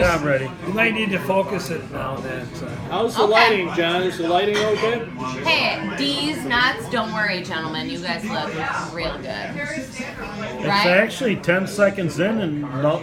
Yeah, I'm ready. You might need to focus it now and then. So. How's the lighting, John? Is the lighting okay? Hey, Deez Nuts, don't worry, gentlemen. You guys look real good. It's Right? actually 10 seconds in and no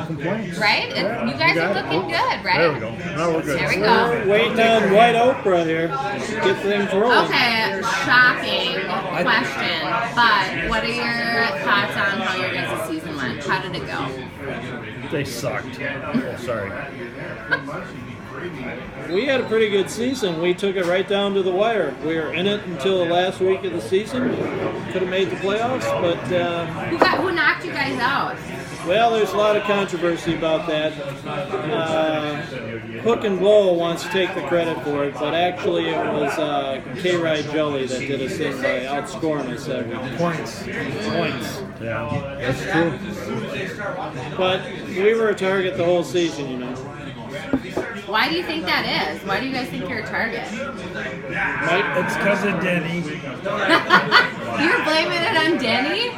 complaints. Right? Yeah, You guys are looking good, right? There we go. Now we're good. There we go. We're waiting on White Oprah here. Get things rolling. Okay, shocking question. But what are your thoughts on how your guys' season went? How did it go? They sucked. Oh, sorry. We had a pretty good season. We took it right down to the wire. We were in it until the last week of the season. Could have made the playoffs, but Who knocked you guys out? well, there's a lot of controversy about that. Hook and Blow wants to take the credit for it, but actually it was K-Ride Jelly that did us in by outscoring us every Points. Yeah, that's true. But we were a target the whole season, you know. Why do you think that is? Why do you guys think you're a target? It's because of Denny. You're blaming it on Denny?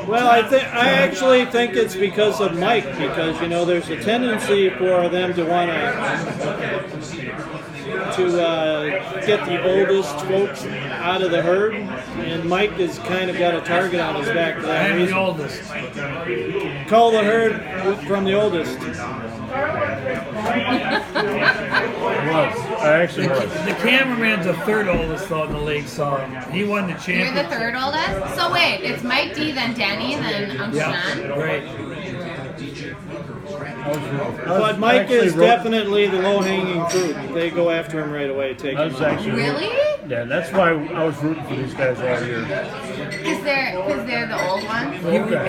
Well, I actually think it's because of Mike, because you know there's a tendency for them to want to get the oldest folks out of the herd, and Mike has kind of got a target on his back for that I'm reason. the oldest. Call the herd from the oldest. I actually was. The cameraman's the third oldest though in the league, so he won the You're championship. the third oldest? So wait, it's Mike D, then Denny, then Uncle Yeah, John? right. But Mike is definitely the low-hanging fruit. They go after him right away, take I him was out. actually Really? Yeah, that's why I was rooting for these guys all year. Because they're the old ones?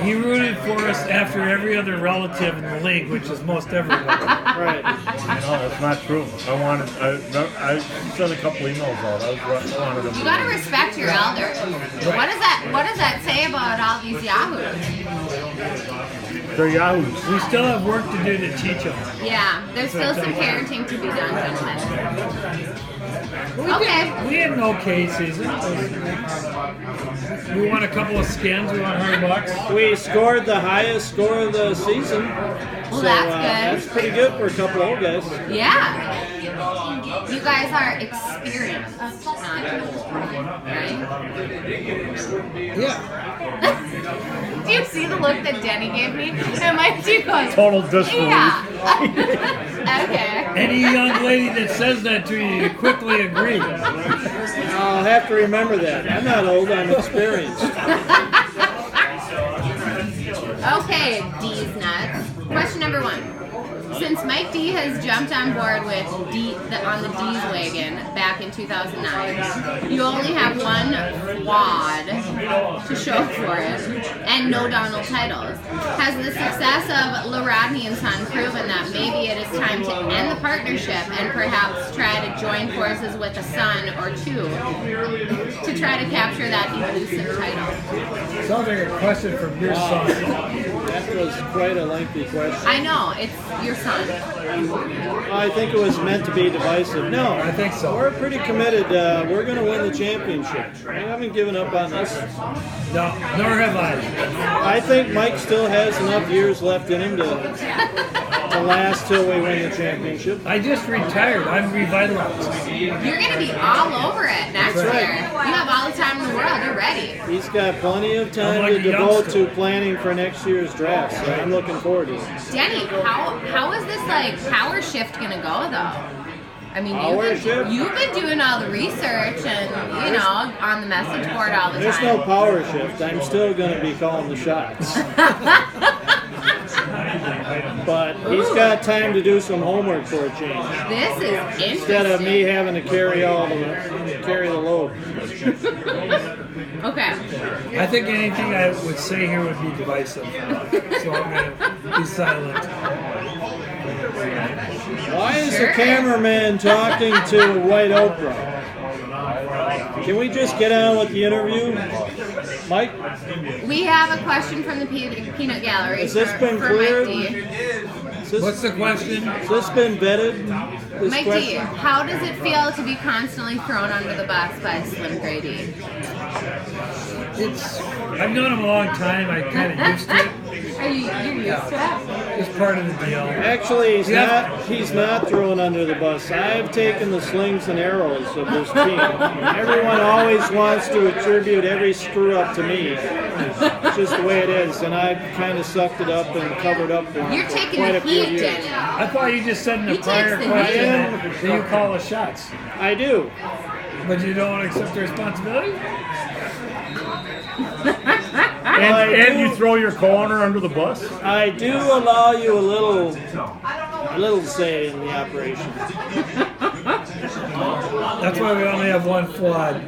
He rooted for us after every other relative in the league, which is most everyone. Right. No, that's not true. I sent a couple emails out. I wanted them. You gotta respect your elders. What does that say about all these yahoos? They're yahoos. We still have work to do to teach them. Yeah, there's still some parenting to be done, gentlemen. Okay. We had an okay season. We won a couple of skins. We won $100. We scored the highest score of the season. Well, So that's that's good. pretty good for a couple old guys. Yeah. You guys are experienced, not old, right? Yeah. Do you see the look that Denny gave me? And Mike D goes, Total disbelief. yeah. Okay. Any young lady that says that to you, you quickly agree. I'll have to remember that. I'm not old, I'm experienced. Okay, Deez Nuts. Question number 1. Since Mike D has jumped on board with on the Deez wagon back in 2009, you only have one quad to show for it, and no Donald titles. Has the success of LaRodney and Son proven that maybe it is time to end the partnership and perhaps try to join forces with a son or two to try to capture that elusive title? Sounds like a question from your son. That was quite a lengthy question. I know, it's your son. I think it was meant to be divisive. No, I think so. We're pretty committed. We're going to win the championship. We haven't given up on this. No, nor have I. I think Mike still has enough years left in him to last till we win the championship. I just retired. I'm revitalized. You're going to be all over it next That's right. year. You have all the time in the world. You're ready. He's got plenty of time I'm like to a devote youngster. to planning for next year's draft. So I'm looking forward to it. Danny, how is this like power shift going to go though? I mean, Power shift? you've been doing all the research and, you know, on the message board all the There's time. no power shift. I'm still going to be calling the shots. But he's got time to do some homework for a change. This is interesting. Instead of me having to carry the load. Okay. I think anything I would say here would be divisive. So I'm going to be silent. Why is the cameraman talking to White Oprah? Can we just get on with the interview? Mike? We have a question from the Peanut Gallery. Has this been for cleared? Mike D. What's the question? Has this been vetted? This Mike D, question? how does it feel to be constantly thrown under the bus by Slim Grady? I've known him a long time. I kind of used to it. Are you're used to it. It's part of the deal. Actually, Yeah. he's not thrown under the bus. I've taken the slings and arrows of this team. Everyone always wants to attribute every screw up to me. It's just the way it is, and I've kind of sucked it up and covered up for him You're for taking quite the a few heat, years. Denny. I thought you just said in the He prior takes the question heat. that you call the shots, I do. but you don't want to accept the responsibility? And you throw your co-owner under the bus? I do allow you a little say in the operation. That's why we only have one flood.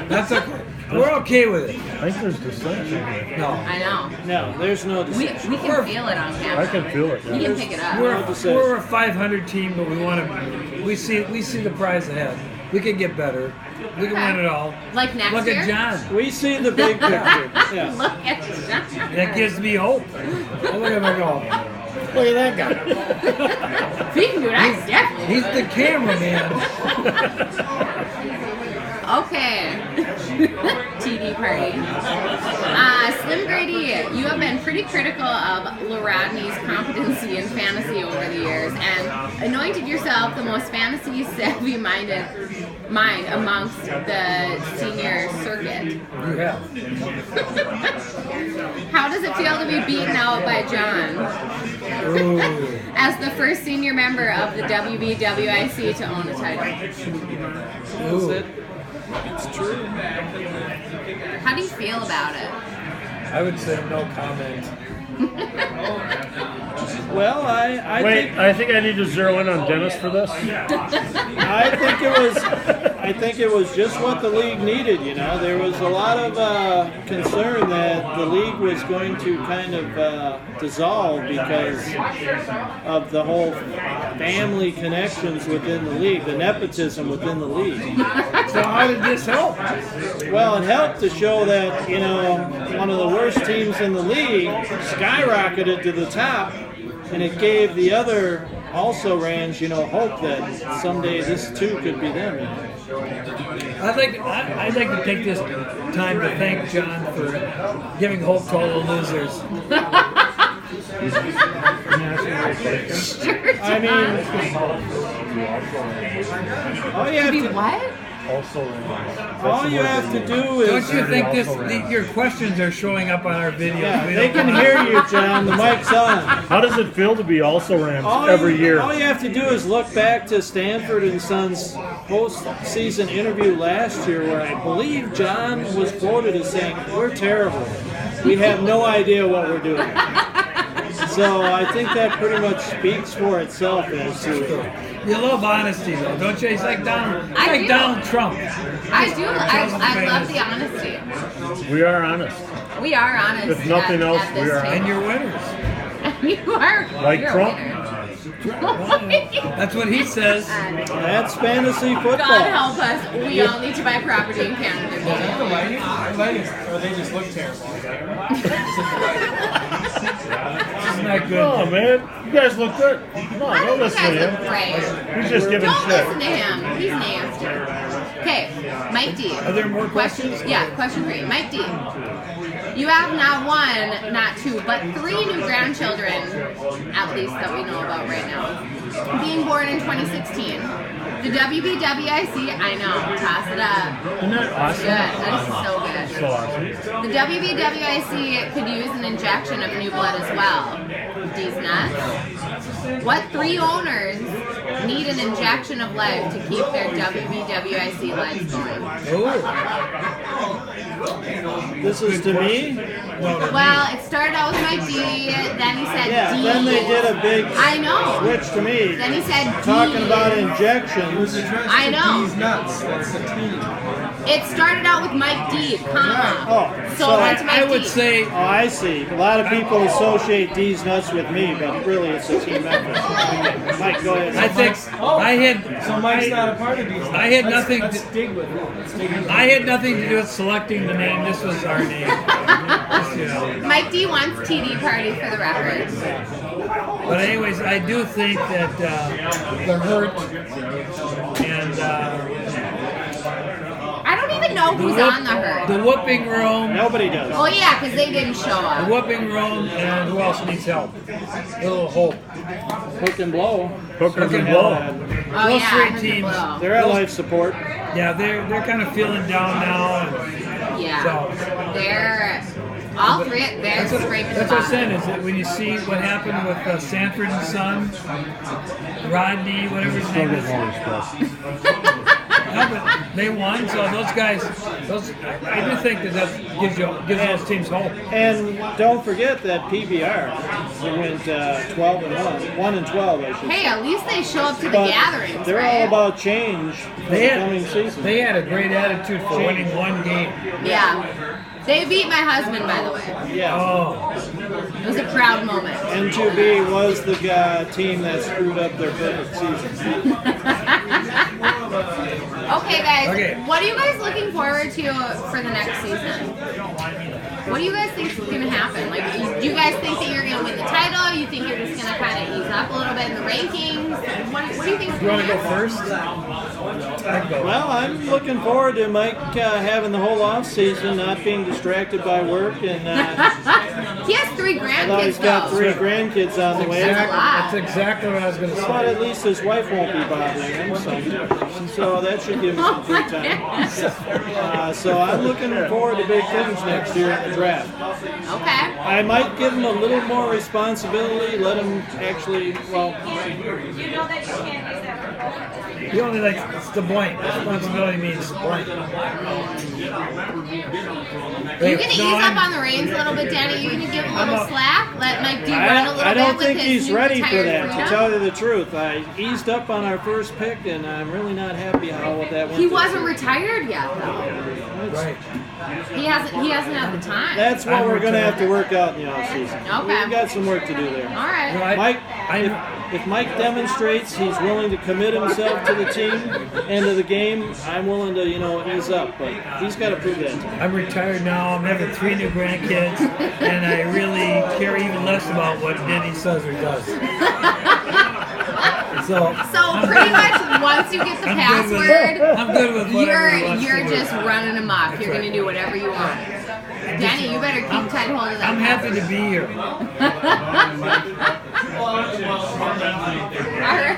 That's okay. We're okay with it. I think there's dissension here. No. I know. No, there's no We decision. can feel it on camera. I can feel it. You Yeah. can pick it up. We're a 500 team, but we want to. We see the prize ahead. We can get better. We can win it all. Like next Look year? at John. We see the big picture. Yeah. Look at John. That gives me hope. Oh, look at him go. Look at that guy. If he can do it, I definitely. He's the cameraman. Okay. TV party. Slim Grady, you have been pretty critical of LaRodney's competency in fantasy over the years and anointed yourself the most fantasy savvy mind amongst the senior circuit. You have. How does it feel to be beaten out by John Ooh. as the first senior member of the WBWIC to own a title? Ooh. It's true. How do you feel about it? I would say no comment. Well, I Wait, think I think I need to zero in on Dennis for this. I think it was just what the league needed. You know, there was a lot of concern that the league was going to kind of dissolve because of the whole family connections within the league, the nepotism within the league. So how did this help? Well, it helped to show that, you know, one of the worst teams in the league skyrocketed to the top, and it gave the other also-rans, you know, hope that someday this too could be them. You know? I'd like to take this time to thank John for giving hope to all the losers. I mean, all you have Be to what? all you have to do is. Don't you think your questions are showing up on our videos? Yeah, We they don't- can hear you, John. The mic's on. How does it feel to be also Rams every year? All you have to do is look back to Stanford and Sons post-season interview last year, where I believe John was quoted as saying, "We're terrible. We have no idea what we're doing." So I think that pretty much speaks for itself as to. You love honesty, though, don't you? He's like Donald. I Like do. Donald Trump. I do. I love the honesty. We are honest. We are honest. If nothing else, at this we are table. And you're winners. You are. Like you're a Trump? winner. That's what he says. That's fantasy God football. help us. We all need to buy property in Canada. Or they just look terrible. Isn't that good? Oh man, you guys look good. Come on, I don't think you listen guys to look him. great. He's just giving Don't shit. listen to him. He's nasty. Okay, Mike D. Are there more questions? Yeah, question 3. Mike D. You have not one, not two, but 3 new grandchildren, at least that we know about right now, being born in 2016. The WBWIC, I know, toss it up. Isn't that awesome? Good, that is so good. So awesome. The WBWIC could use an injection of new blood as well. Deez Nuts. What 3 owners need an injection of life to keep their WBWIC lives going? This is to me. Well, it started out with Mike D, then he said Yeah, D. then they did a big I know. switch to me. Then he said D. Talking about injections. I know. Deez Nuts. That's the team. It started out with Mike D, comma. Oh, So it went to Mike I would D. say Oh, I see. A lot of people associate Deez Nuts with me, but really it's a team effort. Mike, go ahead. I think I had So Mike's not a part of Deez Nuts. I had nothing Let's to- dig with it. Let's dig into it. I had nothing to do with selecting the name. This was our name. Just, you know. Mike D wants TD party for the record. But anyways, I do think that the hurt and I don't even even know who's on the herd? The whooping room. Nobody does. Oh yeah, because they didn't show The up. whooping room, and who else needs help? Little Hope. Hook and blow. Hookers and Okay. blow. Oh Those yeah, three Hook and teams. Blow. They're at life support. Yeah, they're kind of feeling down now. And Yeah, so they're all three. They're scraping the that's what I'm saying bottom. is that when you see what happened with Sanford and Son, Rodney, whatever his name is. No, but they won, so those guys, I do think that gives those teams hope. And don't forget that PBR went 12 and 1 and 12, I should Hey, say. at least they show up to the But gatherings, they're right? all about change for the coming season. They had a great attitude for winning one game. Yeah. They beat my husband, by the way. Yeah. Oh, It was a proud moment. N2B was the team that screwed up their perfect season. Okay, guys. Okay. What are you guys looking forward to for the next season? What do you guys think is going to happen? Like, do you guys think that you're going to win the title? You think you're just going to kind of ease up a little bit in the rankings? What do you think? you want to go first? I can go. Well, I'm looking forward to Mike having the whole off season, not being distracted by work, and He has 3 although he's grandkids, got though. 3 grandkids on the way. That's a lot. That's exactly what I was going to But say. at least his wife won't be bothering him, so that should give him some free time. So I'm looking forward to big things next year in the draft. Okay. I might give him a little more responsibility, let him actually, well, You only like it's the blank. Responsibility means blank. Are you going to ease up on the reins a little bit, Danny? Are you going to give him a little slack? Let Mike D run a little I don't bit think with his he's new ready for retired that, to freedom? tell you the truth. I eased up on our first pick, and I'm really not happy how that went. He this wasn't year. retired yet, though. Right. He hasn't had the time. That's what I'm we're going to have to retired. work out in the offseason. Okay. We've got some work to do there. All right. No, Mike, if Mike demonstrates he's willing to commit himself to the team and to the game, I'm willing to, ease up. But he's got to prove that to me. I'm retired now. I'm having 3 new grandkids, and I really care even less about what Denny says or does. So Pretty much once you get the password, I'm good with whatever he wants you're to do. just running amok. You're right. gonna do whatever you want. Danny, you better keep tight hold of that. I'm happy to be here. Alright.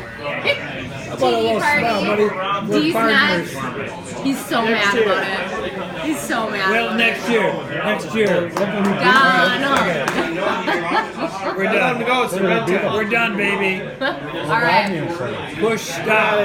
How about a little smile, buddy? We're Deez partners. Nuts. He's so Next mad year. about it. He's so mad Well, about next year. Done. We're done. We're done, baby. Alright. Push, stop.